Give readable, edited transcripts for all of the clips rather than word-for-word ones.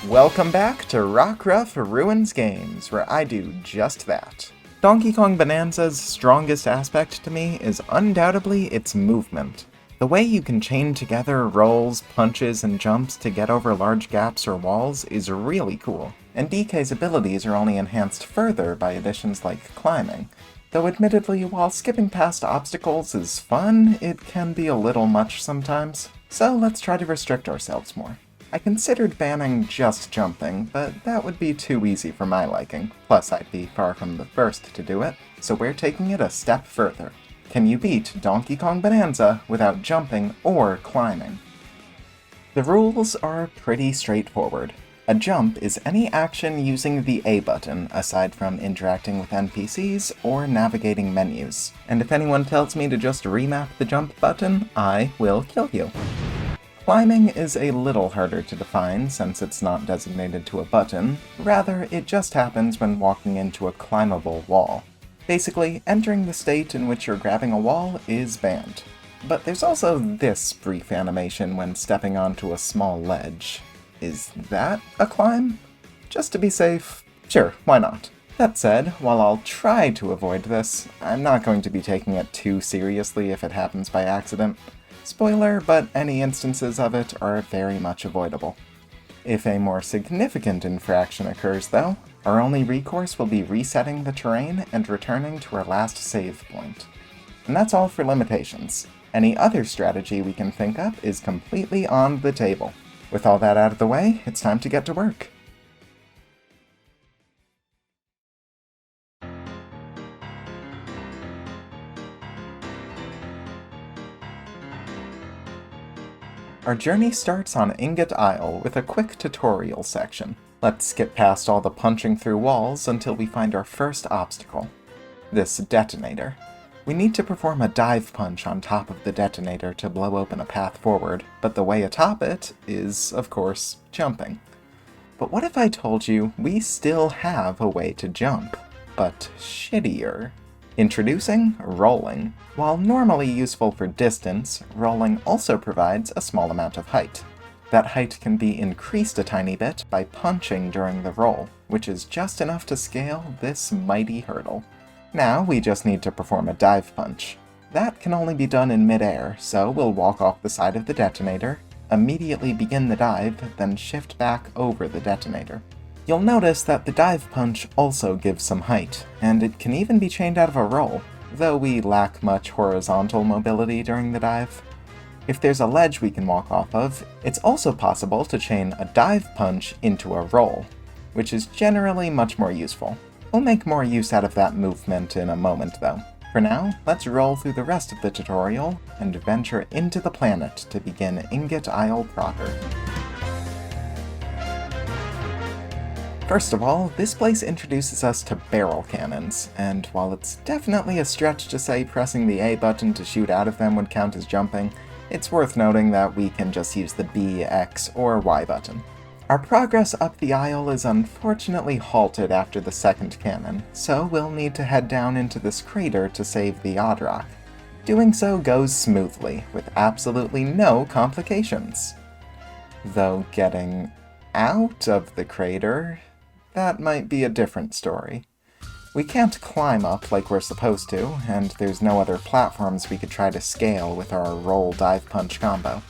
Welcome back to Rockruff Ruins Games, where I do just that. Donkey Kong Bananza's strongest aspect to me is undoubtedly its movement. The way you can chain together rolls, punches, and jumps to get over large gaps or walls is really cool, and DK's abilities are only enhanced further by additions like climbing. Though admittedly, while skipping past obstacles is fun, it can be a little much sometimes, so let's try to restrict ourselves more. I considered banning just jumping, but that would be too easy for my liking, plus I'd be far from the first to do it, so we're taking it a step further. Can you beat Donkey Kong Bananza without jumping or climbing? The rules are pretty straightforward. A jump is any action using the A button, aside from interacting with NPCs or navigating menus. And if anyone tells me to just remap the jump button, I will kill you. Climbing is a little harder to define since it's not designated to a button, rather it just happens when walking into a climbable wall. Basically, entering the state in which you're grabbing a wall is banned. But there's also this brief animation when stepping onto a small ledge. Is that a climb? Just to be safe, sure, why not? That said, while I'll try to avoid this, I'm not going to be taking it too seriously if it happens by accident. Spoiler, but any instances of it are very much avoidable. If a more significant infraction occurs, though, our only recourse will be resetting the terrain and returning to our last save point. And that's all for limitations. Any other strategy we can think up is completely on the table. With all that out of the way, it's time to get to work. Our journey starts on Ingot Isle with a quick tutorial section. Let's skip past all the punching through walls until we find our first obstacle. This detonator. We need to perform a dive punch on top of the detonator to blow open a path forward, but the way atop it is, of course, jumping. But what if I told you we still have a way to jump, but shittier? Introducing rolling. While normally useful for distance, rolling also provides a small amount of height. That height can be increased a tiny bit by punching during the roll, which is just enough to scale this mighty hurdle. Now we just need to perform a dive punch. That can only be done in midair, so we'll walk off the side of the detonator, immediately begin the dive, then shift back over the detonator. You'll notice that the dive punch also gives some height, and it can even be chained out of a roll, though we lack much horizontal mobility during the dive. If there's a ledge we can walk off of, it's also possible to chain a dive punch into a roll, which is generally much more useful. We'll make more use out of that movement in a moment though. For now, let's roll through the rest of the tutorial and venture into the planet to begin Ingot Isle proper. First of all, this place introduces us to barrel cannons, and while it's definitely a stretch to say pressing the A button to shoot out of them would count as jumping, it's worth noting that we can just use the B, X, or Y button. Our progress up the aisle is unfortunately halted after the second cannon, so we'll need to head down into this crater to save the odd rock. Doing so goes smoothly, with absolutely no complications. Though getting out of the crater, that might be a different story. We can't climb up like we're supposed to, and there's no other platforms we could try to scale with our roll dive punch combo.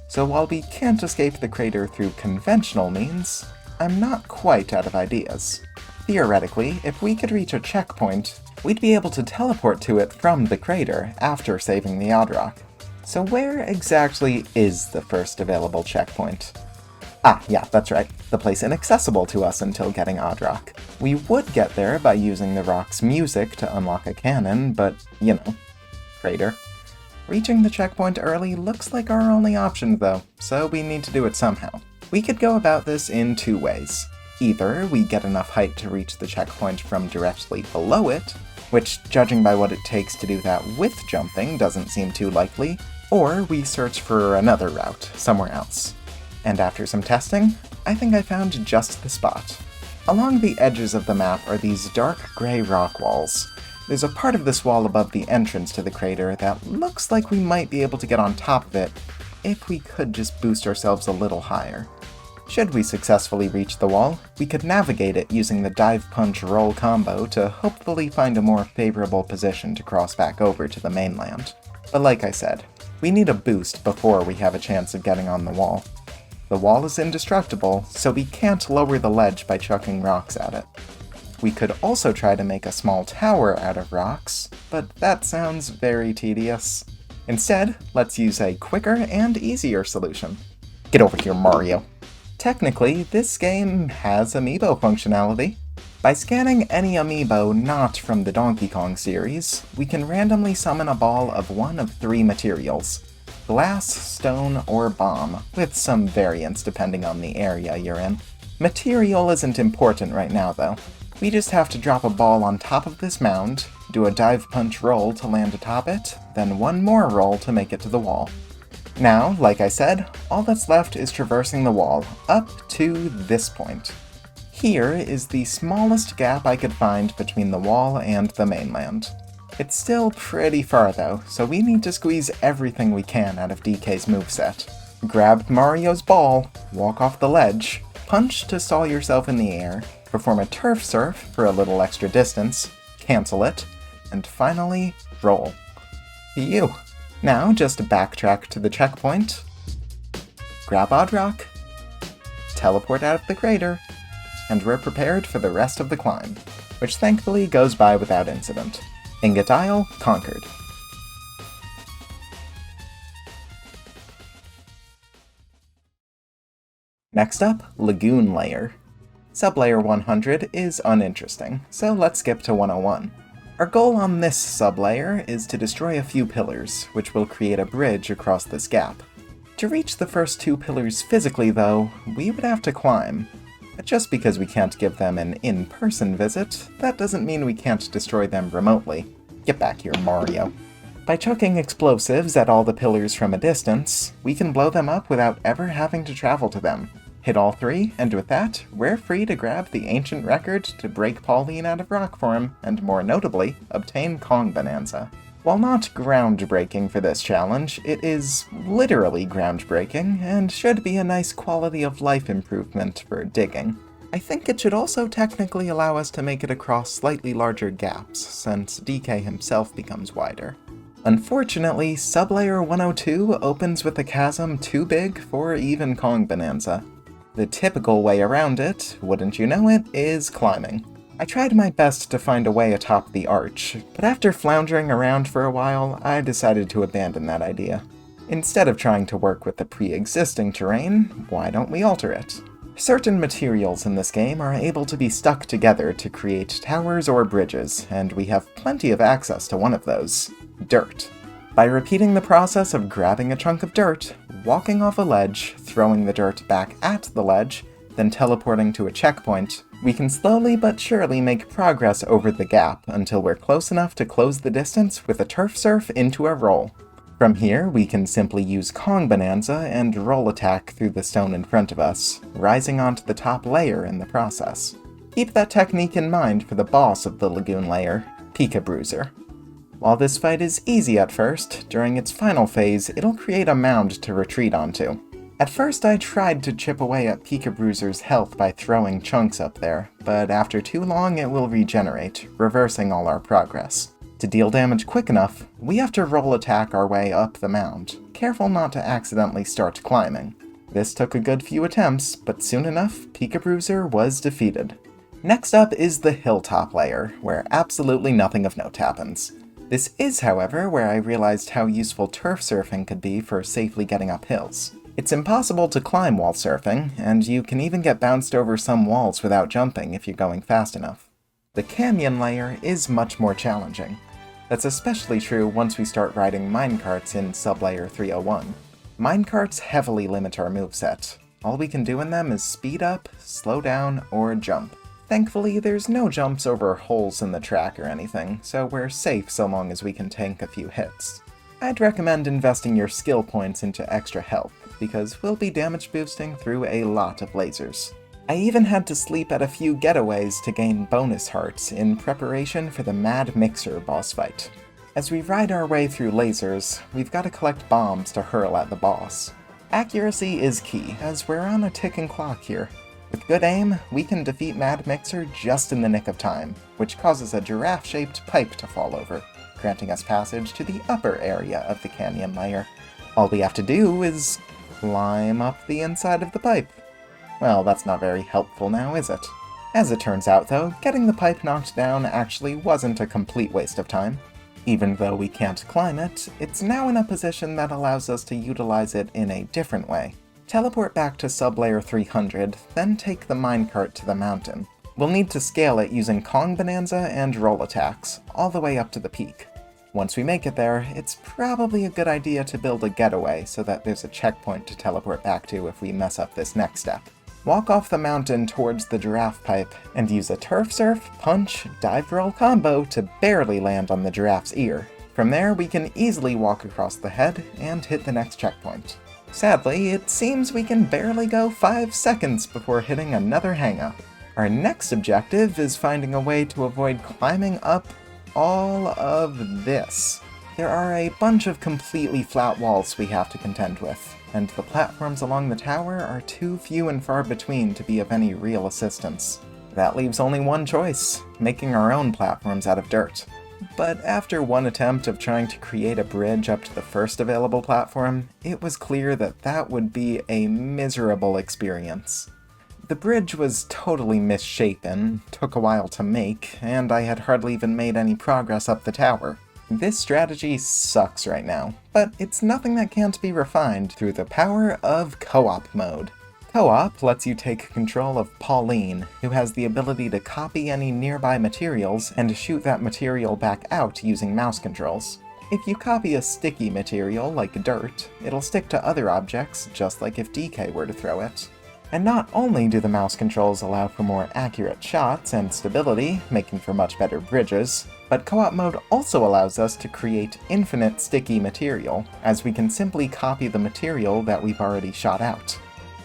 So while we can't escape the crater through conventional means, I'm not quite out of ideas. Theoretically, if we could reach a checkpoint, we'd be able to teleport to it from the crater after saving the odd rock. So where exactly is the first available checkpoint? Ah, yeah, that's right. The place inaccessible to us until getting Odd Rock. We would get there by using the rock's music to unlock a cannon, but, you know, crater. Reaching the checkpoint early looks like our only option, though, so we need to do it somehow. We could go about this in two ways. Either we get enough height to reach the checkpoint from directly below it, which, judging by what it takes to do that with jumping, doesn't seem too likely, or we search for another route, somewhere else. And after some testing, I think I found just the spot. Along the edges of the map are these dark gray rock walls. There's a part of this wall above the entrance to the crater that looks like we might be able to get on top of it if we could just boost ourselves a little higher. Should we successfully reach the wall, we could navigate it using the dive punch roll combo to hopefully find a more favorable position to cross back over to the mainland. But like I said, we need a boost before we have a chance of getting on the wall. The wall is indestructible, so we can't lower the ledge by chucking rocks at it. We could also try to make a small tower out of rocks, but that sounds very tedious. Instead, let's use a quicker and easier solution. Get over here, Mario. Technically, this game has amiibo functionality. By scanning any amiibo not from the Donkey Kong series, we can randomly summon a ball of one of three materials: glass, stone, or bomb, with some variance depending on the area you're in. Material isn't important right now though. We just have to drop a ball on top of this mound, do a dive punch roll to land atop it, then one more roll to make it to the wall. Now, like I said, all that's left is traversing the wall, up to this point. Here is the smallest gap I could find between the wall and the mainland. It's still pretty far though, so we need to squeeze everything we can out of DK's moveset. Grab Mario's ball, walk off the ledge, punch to stall yourself in the air, perform a turf surf for a little extra distance, cancel it, and finally, roll. Phew. Now just backtrack to the checkpoint, grab Oddrock, teleport out of the crater, and we're prepared for the rest of the climb, which thankfully goes by without incident. Ingot Isle conquered. Next up, Lagoon Layer. Sublayer 100 is uninteresting, so let's skip to 101. Our goal on this sublayer is to destroy a few pillars, which will create a bridge across this gap. To reach the first two pillars physically though, we would have to climb. But just because we can't give them an in-person visit, that doesn't mean we can't destroy them remotely. Get back here, Mario. By chucking explosives at all the pillars from a distance, we can blow them up without ever having to travel to them. Hit all three, and with that, we're free to grab the ancient record to break Pauline out of rock form, and more notably, obtain Kong Bananza. While not groundbreaking for this challenge, it is literally groundbreaking, and should be a nice quality of life improvement for digging. I think it should also technically allow us to make it across slightly larger gaps, since DK himself becomes wider. Unfortunately, Sublayer 102 opens with a chasm too big for even Kong Bananza. The typical way around it, wouldn't you know it, is climbing. I tried my best to find a way atop the arch, but after floundering around for a while, I decided to abandon that idea. Instead of trying to work with the pre-existing terrain, why don't we alter it? Certain materials in this game are able to be stuck together to create towers or bridges, and we have plenty of access to one of those: dirt. By repeating the process of grabbing a chunk of dirt, walking off a ledge, throwing the dirt back at the ledge, then teleporting to a checkpoint, we can slowly but surely make progress over the gap until we're close enough to close the distance with a turf surf into a roll. From here, we can simply use Kong Bananza and roll attack through the stone in front of us, rising onto the top layer in the process. Keep that technique in mind for the boss of the Lagoon Layer, Pika Bruiser. While this fight is easy at first, during its final phase, it'll create a mound to retreat onto. At first I tried to chip away at Pika Bruiser's health by throwing chunks up there, but after too long it will regenerate, reversing all our progress. To deal damage quick enough, we have to roll attack our way up the mound, careful not to accidentally start climbing. This took a good few attempts, but soon enough, Pika Bruiser was defeated. Next up is the Hilltop Layer, where absolutely nothing of note happens. This is, however, where I realized how useful turf surfing could be for safely getting up hills. It's impossible to climb while surfing, and you can even get bounced over some walls without jumping if you're going fast enough. The Canyon Layer is much more challenging. That's especially true once we start riding minecarts in Sublayer 301. Minecarts heavily limit our moveset. All we can do in them is speed up, slow down, or jump. Thankfully, there's no jumps over holes in the track or anything, so we're safe so long as we can tank a few hits. I'd recommend investing your skill points into extra health, because we'll be damage boosting through a lot of lasers. I even had to sleep at a few getaways to gain bonus hearts in preparation for the Mad Mixer boss fight. As we ride our way through lasers, we've got to collect bombs to hurl at the boss. Accuracy is key, as we're on a ticking clock here. With good aim, we can defeat Mad Mixer just in the nick of time, which causes a giraffe-shaped pipe to fall over, granting us passage to the upper area of the canyon layer. All we have to do is climb up the inside of the pipe. Well, that's not very helpful now, is it? As it turns out, though, getting the pipe knocked down actually wasn't a complete waste of time. Even though we can't climb it, it's now in a position that allows us to utilize it in a different way. Teleport back to sublayer 300, then take the minecart to the mountain. We'll need to scale it using Kong Bananza and roll attacks, all the way up to the peak. Once we make it there, it's probably a good idea to build a getaway so that there's a checkpoint to teleport back to if we mess up this next step. Walk off the mountain towards the giraffe pipe, and use a turf surf, punch, dive roll combo to barely land on the giraffe's ear. From there, we can easily walk across the head and hit the next checkpoint. Sadly, it seems we can barely go 5 seconds before hitting another hang-up. Our next objective is finding a way to avoid climbing up all of this. There are a bunch of completely flat walls we have to contend with, and the platforms along the tower are too few and far between to be of any real assistance. That leaves only one choice, making our own platforms out of dirt. But after one attempt of trying to create a bridge up to the first available platform, it was clear that that would be a miserable experience. The bridge was totally misshapen, took a while to make, and I had hardly even made any progress up the tower. This strategy sucks right now, but it's nothing that can't be refined through the power of co-op mode. Co-op lets you take control of Pauline, who has the ability to copy any nearby materials and shoot that material back out using mouse controls. If you copy a sticky material, like dirt, it'll stick to other objects, just like if DK were to throw it. And not only do the mouse controls allow for more accurate shots and stability, making for much better bridges, but co-op mode also allows us to create infinite sticky material, as we can simply copy the material that we've already shot out.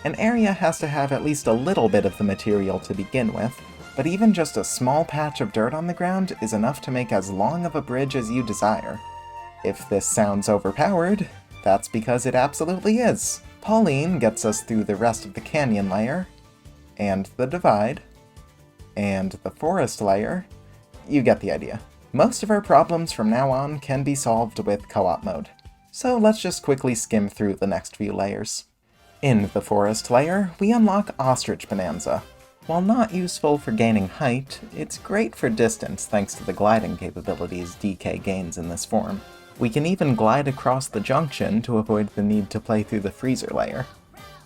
An area has to have at least a little bit of the material to begin with, but even just a small patch of dirt on the ground is enough to make as long of a bridge as you desire. If this sounds overpowered, that's because it absolutely is. Pauline gets us through the rest of the canyon layer, and the divide, and the forest layer. You get the idea. Most of our problems from now on can be solved with co-op mode. So let's just quickly skim through the next few layers. In the forest layer, we unlock Ostrich Bananza. While not useful for gaining height, it's great for distance thanks to the gliding capabilities DK gains in this form. We can even glide across the junction to avoid the need to play through the freezer layer.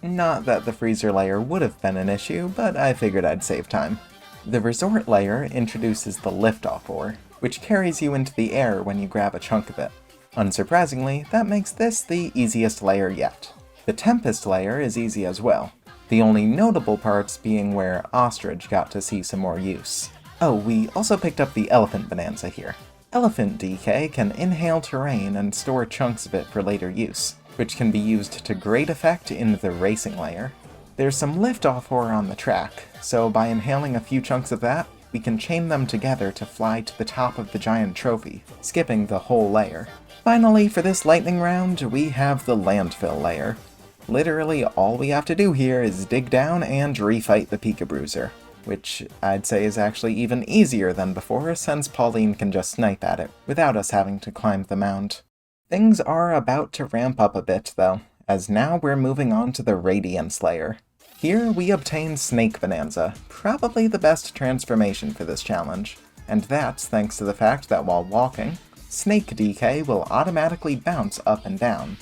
Not that the freezer layer would have been an issue, but I figured I'd save time. The resort layer introduces the liftoff ore, which carries you into the air when you grab a chunk of it. Unsurprisingly, that makes this the easiest layer yet. The Tempest layer is easy as well, the only notable parts being where Ostrich got to see some more use. Oh, we also picked up the Elephant Bananza here. Elephant DK can inhale terrain and store chunks of it for later use, which can be used to great effect in the racing layer. There's some liftoff ore on the track, so by inhaling a few chunks of that, we can chain them together to fly to the top of the giant trophy, skipping the whole layer. Finally, for this lightning round, we have the landfill layer. Literally all we have to do here is dig down and refight the Pika Bruiser, which I'd say is actually even easier than before since Pauline can just snipe at it without us having to climb the mound. Things are about to ramp up a bit though, as now we're moving on to the Radiance layer. Here we obtain Snake Bananza, probably the best transformation for this challenge, and that's thanks to the fact that while walking, Snake DK will automatically bounce up and down.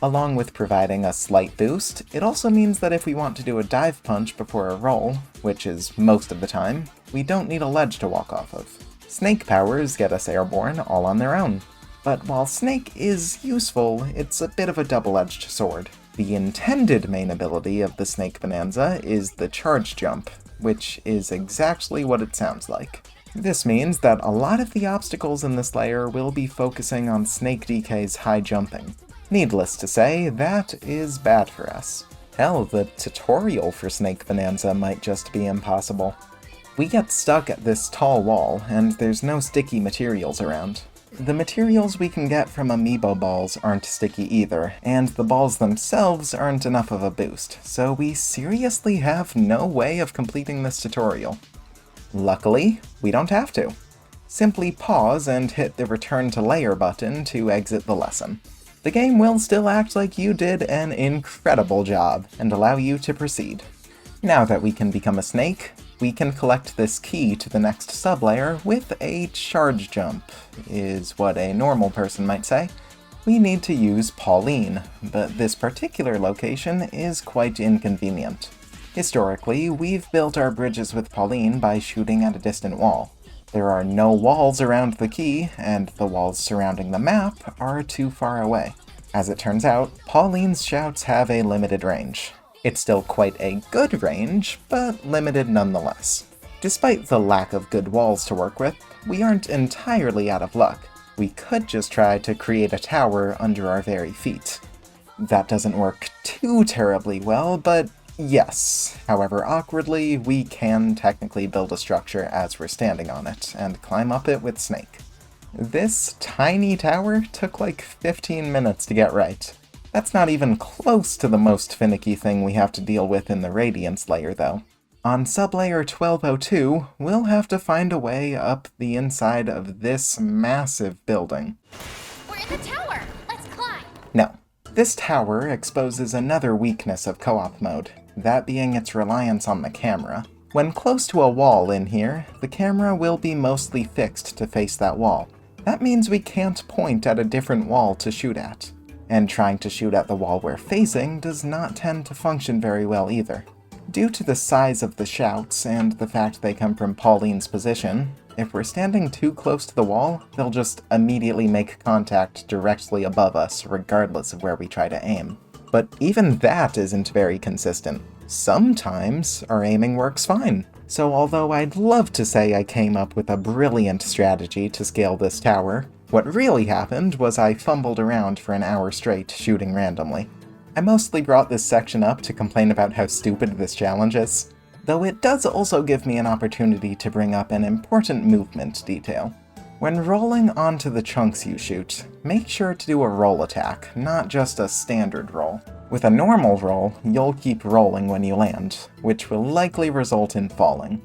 Along with providing a slight boost, it also means that if we want to do a dive punch before a roll, which is most of the time, we don't need a ledge to walk off of. Snake powers get us airborne all on their own. But while Snake is useful, it's a bit of a double-edged sword. The intended main ability of the Snake Bananza is the charge jump, which is exactly what it sounds like. This means that a lot of the obstacles in this layer will be focusing on Snake DK's high jumping. Needless to say, that is bad for us. Hell, the tutorial for Snake Bananza might just be impossible. We get stuck at this tall wall, and there's no sticky materials around. The materials we can get from amiibo balls aren't sticky either, and the balls themselves aren't enough of a boost, so we seriously have no way of completing this tutorial. Luckily, we don't have to. Simply pause and hit the Return to Layer button to exit the lesson. The game will still act like you did an incredible job, and allow you to proceed. Now that we can become a snake, we can collect this key to the next sublayer with a charge jump, is what a normal person might say. We need to use Pauline, but this particular location is quite inconvenient. Historically, we've built our bridges with Pauline by shooting at a distant wall. There are no walls around the key, and the walls surrounding the map are too far away. As it turns out, Pauline's shouts have a limited range. It's still quite a good range, but limited nonetheless. Despite the lack of good walls to work with, we aren't entirely out of luck. We could just try to create a tower under our very feet. That doesn't work too terribly well, but yes. However awkwardly, we can technically build a structure as we're standing on it, and climb up it with Snake. This tiny tower took like 15 minutes to get right. That's not even close to the most finicky thing we have to deal with in the Radiance layer, though. On sublayer 1202, we'll have to find a way up the inside of this massive building. We're in the tower! Let's climb! No. This tower exposes another weakness of co-op mode, that being its reliance on the camera. When close to a wall in here, the camera will be mostly fixed to face that wall. That means we can't point at a different wall to shoot at. And trying to shoot at the wall we're facing does not tend to function very well either. Due to the size of the shouts and the fact they come from Pauline's position, if we're standing too close to the wall, they'll just immediately make contact directly above us, regardless of where we try to aim. But even that isn't very consistent. Sometimes our aiming works fine. So although I'd love to say I came up with a brilliant strategy to scale this tower, what really happened was I fumbled around for an hour straight, shooting randomly. I mostly brought this section up to complain about how stupid this challenge is, though it does also give me an opportunity to bring up an important movement detail. When rolling onto the chunks you shoot, make sure to do a roll attack, not just a standard roll. With a normal roll, you'll keep rolling when you land, which will likely result in falling.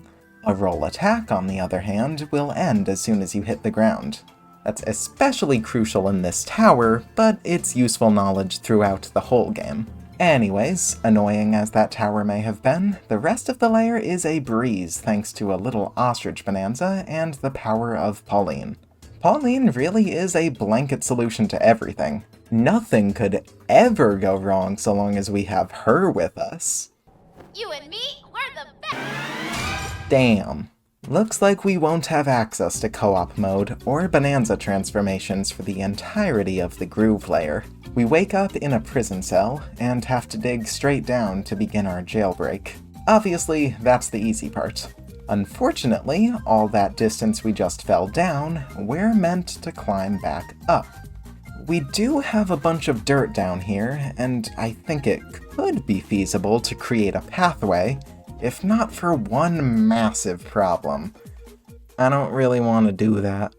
A roll attack, on the other hand, will end as soon as you hit the ground. That's especially crucial in this tower, but it's useful knowledge throughout the whole game. Anyways, annoying as that tower may have been, the rest of the layer is a breeze thanks to a little Ostrich Bananza and the power of Pauline. Pauline really is a blanket solution to everything. Nothing could ever go wrong so long as we have her with us. You and me, we're the best! Damn. Looks like we won't have access to co-op mode or Bananza transformations for the entirety of the Groove layer. We wake up in a prison cell and have to dig straight down to begin our jailbreak. Obviously, that's the easy part. Unfortunately, all that distance we just fell down, we're meant to climb back up. We do have a bunch of dirt down here, and I think it could be feasible to create a pathway, if not for one massive problem. I don't really want to do that.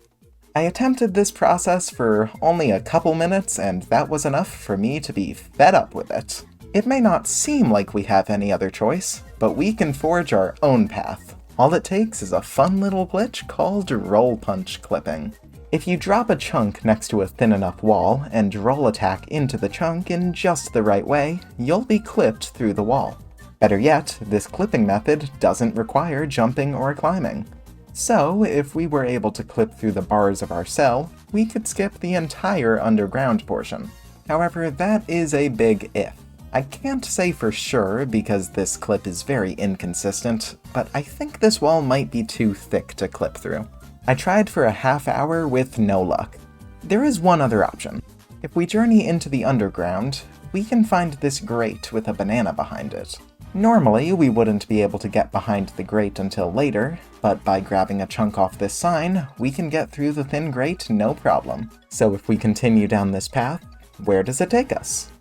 I attempted this process for only a couple minutes, and that was enough for me to be fed up with it. It may not seem like we have any other choice, but we can forge our own path. All it takes is a fun little glitch called roll punch clipping. If you drop a chunk next to a thin enough wall and roll attack into the chunk in just the right way, you'll be clipped through the wall. Better yet, this clipping method doesn't require jumping or climbing. So, if we were able to clip through the bars of our cell, we could skip the entire underground portion. However, that is a big if. I can't say for sure because this clip is very inconsistent, but I think this wall might be too thick to clip through. I tried for a half hour with no luck. There is one other option. If we journey into the underground, we can find this grate with a banana behind it. Normally, we wouldn't be able to get behind the grate until later, but by grabbing a chunk off this sign, we can get through the thin grate no problem. So if we continue down this path, where does it take us?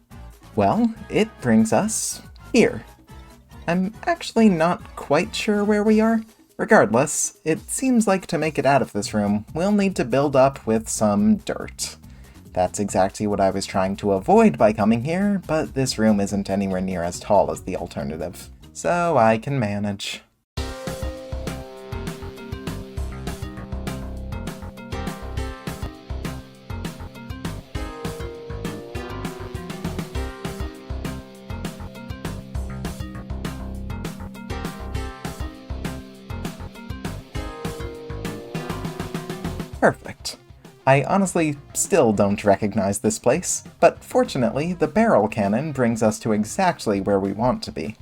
Well, it brings us here. I'm actually not quite sure where we are. Regardless, it seems like to make it out of this room, we'll need to build up with some dirt. That's exactly what I was trying to avoid by coming here, but this room isn't anywhere near as tall as the alternative, so I can manage. Perfect. I honestly still don't recognize this place, but fortunately the barrel cannon brings us to exactly where we want to be.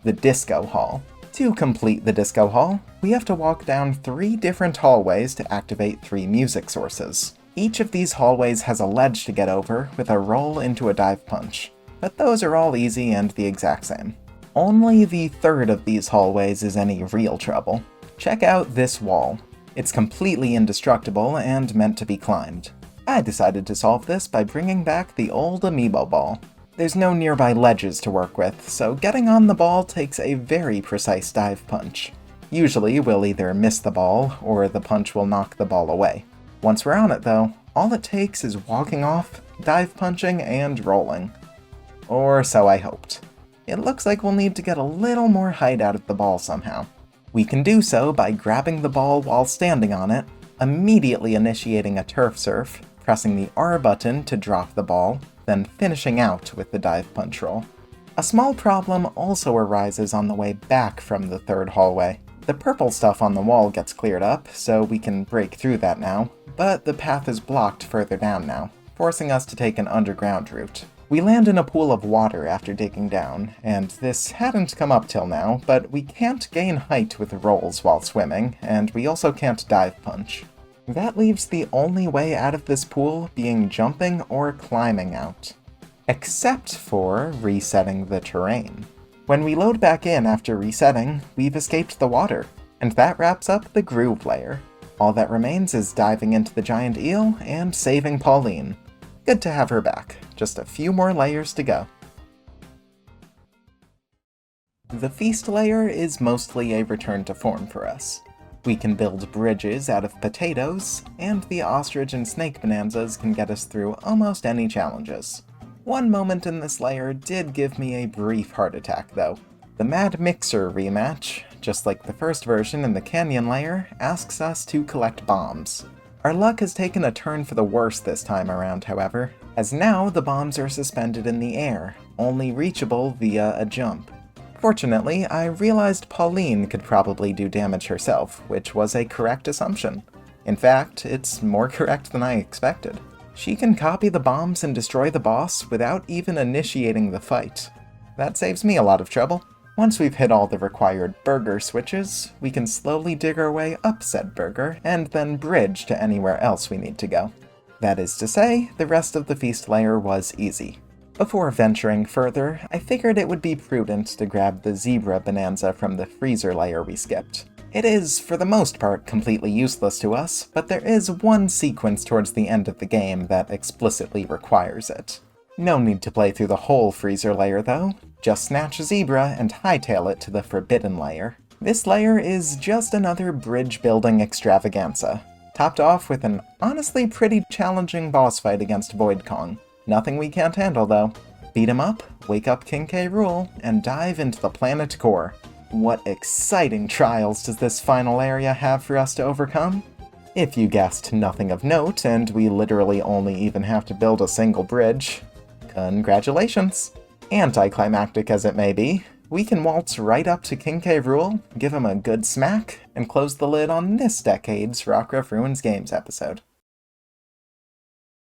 The Disco Hall. To complete the Disco Hall, we have to walk down 3 different hallways to activate 3 music sources. Each of these hallways has a ledge to get over with a roll into a dive punch, but those are all easy and the exact same. Only the 3rd of these hallways is any real trouble. Check out this wall. It's completely indestructible and meant to be climbed. I decided to solve this by bringing back the old amiibo ball. There's no nearby ledges to work with, so getting on the ball takes a very precise dive punch. Usually we'll either miss the ball, or the punch will knock the ball away. Once we're on it though, all it takes is walking off, dive punching, and rolling. Or so I hoped. It looks like we'll need to get a little more height out of the ball somehow. We can do so by grabbing the ball while standing on it, immediately initiating a turf surf, pressing the R button to drop the ball, then finishing out with the dive punch roll. A small problem also arises on the way back from the 3rd hallway. The purple stuff on the wall gets cleared up, so we can break through that now, but the path is blocked further down now, forcing us to take an underground route. We land in a pool of water after digging down, and this hadn't come up till now, but we can't gain height with rolls while swimming, and we also can't dive punch. That leaves the only way out of this pool being jumping or climbing out. Except for resetting the terrain. When we load back in after resetting, we've escaped the water, and that wraps up the groove layer. All that remains is diving into the giant eel and saving Pauline. Good to have her back. Just a few more layers to go. The feast layer is mostly a return to form for us. We can build bridges out of potatoes, and the ostrich and snake bonanzas can get us through almost any challenges. One moment in this layer did give me a brief heart attack though. The Mad Mixer rematch, just like the first version in the canyon layer, asks us to collect bombs. Our luck has taken a turn for the worse this time around, however, as now the bombs are suspended in the air, only reachable via a jump. Fortunately, I realized Pauline could probably do damage herself, which was a correct assumption. In fact, it's more correct than I expected. She can copy the bombs and destroy the boss without even initiating the fight. That saves me a lot of trouble. Once we've hit all the required burger switches, we can slowly dig our way up said burger, and then bridge to anywhere else we need to go. That is to say, the rest of the feast layer was easy. Before venturing further, I figured it would be prudent to grab the zebra bonanza from the freezer layer we skipped. It is, for the most part, completely useless to us, but there is one sequence towards the end of the game that explicitly requires it. No need to play through the whole freezer layer though, just snatch a zebra and hightail it to the forbidden layer. This layer is just another bridge building extravaganza, topped off with an honestly pretty challenging boss fight against Void Kong. Nothing we can't handle though. Beat him up, wake up King K. Rool, and dive into the planet core. What exciting trials does this final area have for us to overcome? If you guessed nothing of note, and we literally only even have to build a single bridge, congratulations! Anticlimactic as it may be, we can waltz right up to King K. Rool, give him a good smack, and close the lid on this decade's Rockruff Ruins Games episode.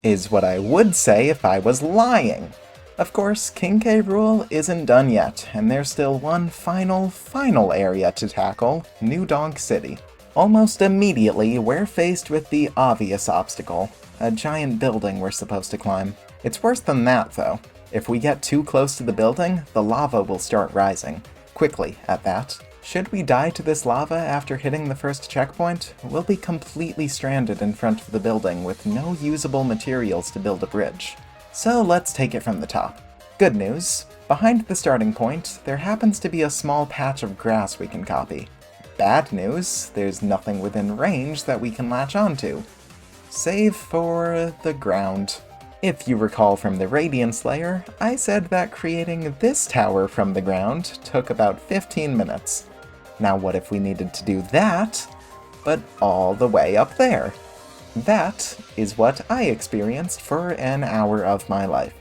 Is what I would say if I was lying. Of course, King K. Rool isn't done yet, and there's still one final area to tackle, New Donk City. Almost immediately, we're faced with the obvious obstacle, a giant building we're supposed to climb. It's worse than that, though. If we get too close to the building, the lava will start rising. Quickly, at that. Should we die to this lava after hitting the first checkpoint, we'll be completely stranded in front of the building with no usable materials to build a bridge. So let's take it from the top. Good news, behind the starting point, there happens to be a small patch of grass we can copy. Bad news, there's nothing within range that we can latch onto. Save for the ground. If you recall from the Radiance layer, I said that creating this tower from the ground took about 15 minutes. Now what if we needed to do that, but all the way up there? That is what I experienced for an hour of my life.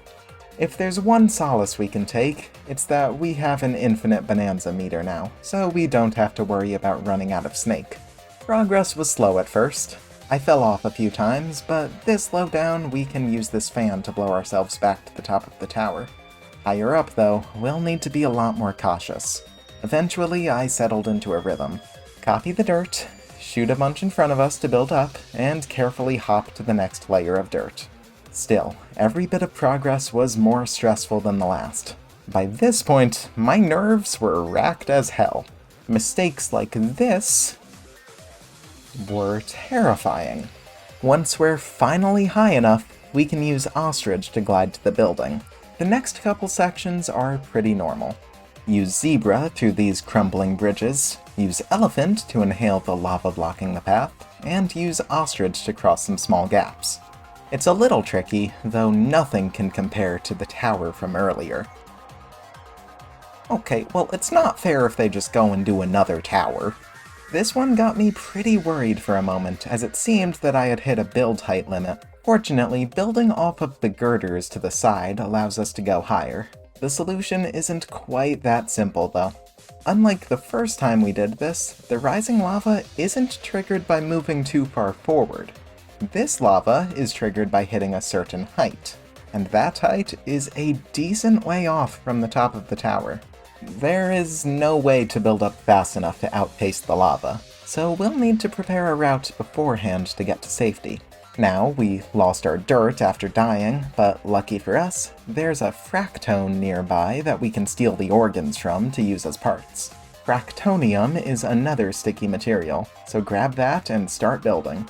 If there's one solace we can take, it's that we have an infinite Bananza meter now, so we don't have to worry about running out of snake. Progress was slow at first. I fell off a few times, but this low down we can use this fan to blow ourselves back to the top of the tower. Higher up though, we'll need to be a lot more cautious. Eventually I settled into a rhythm. Copy the dirt, shoot a bunch in front of us to build up, and carefully hop to the next layer of dirt. Still, every bit of progress was more stressful than the last. By this point, my nerves were racked as hell. Mistakes like this were terrifying. Once we're finally high enough, we can use Ostrich to glide to the building. The next couple sections are pretty normal. Use Zebra through these crumbling bridges, use Elephant to inhale the lava blocking the path, and use Ostrich to cross some small gaps. It's a little tricky, though nothing can compare to the tower from earlier. Okay, well, it's not fair if they just go and do another tower. This one got me pretty worried for a moment, as it seemed that I had hit a build height limit. Fortunately, building off of the girders to the side allows us to go higher. The solution isn't quite that simple, though. Unlike the first time we did this, the rising lava isn't triggered by moving too far forward. This lava is triggered by hitting a certain height, and that height is a decent way off from the top of the tower. There is no way to build up fast enough to outpace the lava, so we'll need to prepare a route beforehand to get to safety. Now, we lost our dirt after dying, but lucky for us, there's a fractone nearby that we can steal the organs from to use as parts. Fractonium is another sticky material, so grab that and start building.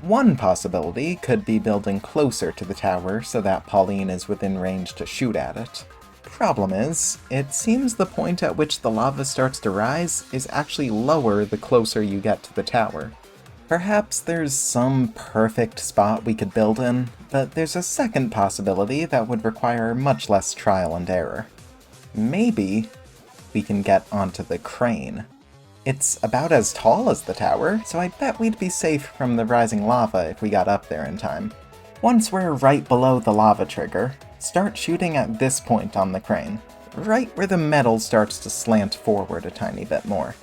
One possibility could be building closer to the tower so that Pauline is within range to shoot at it. Problem is, it seems the point at which the lava starts to rise is actually lower the closer you get to the tower. Perhaps there's some perfect spot we could build in, but there's a second possibility that would require much less trial and error. Maybe we can get onto the crane. It's about as tall as the tower, so I bet we'd be safe from the rising lava if we got up there in time. Once we're right below the lava trigger, start shooting at this point on the crane, right where the metal starts to slant forward a tiny bit more.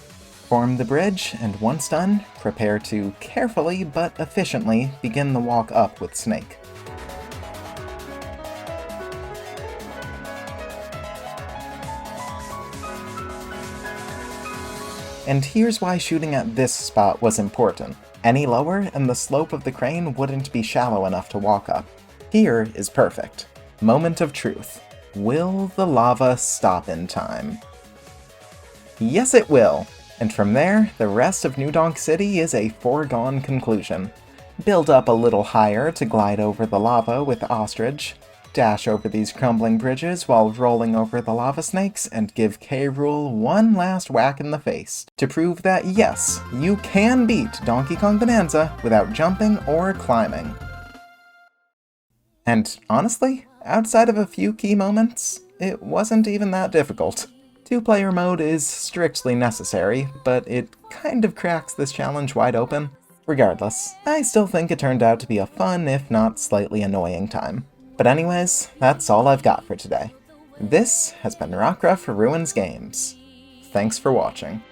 Form the bridge, and once done, prepare to carefully but efficiently begin the walk up with Snake. And here's why shooting at this spot was important. Any lower, and the slope of the crane wouldn't be shallow enough to walk up. Here is perfect. Moment of truth. Will the lava stop in time? Yes, it will! And from there, the rest of New Donk City is a foregone conclusion. Build up a little higher to glide over the lava with Ostrich, dash over these crumbling bridges while rolling over the lava snakes, and give K. Rool one last whack in the face to prove that yes, you can beat Donkey Kong Bonanza without jumping or climbing. And honestly, outside of a few key moments, it wasn't even that difficult. Two-player mode is strictly necessary, but it kind of cracks this challenge wide open. Regardless, I still think it turned out to be a fun, if not slightly annoying time. But anyways, that's all I've got for today. This has been Rockruff Ruins Games. Thanks for watching.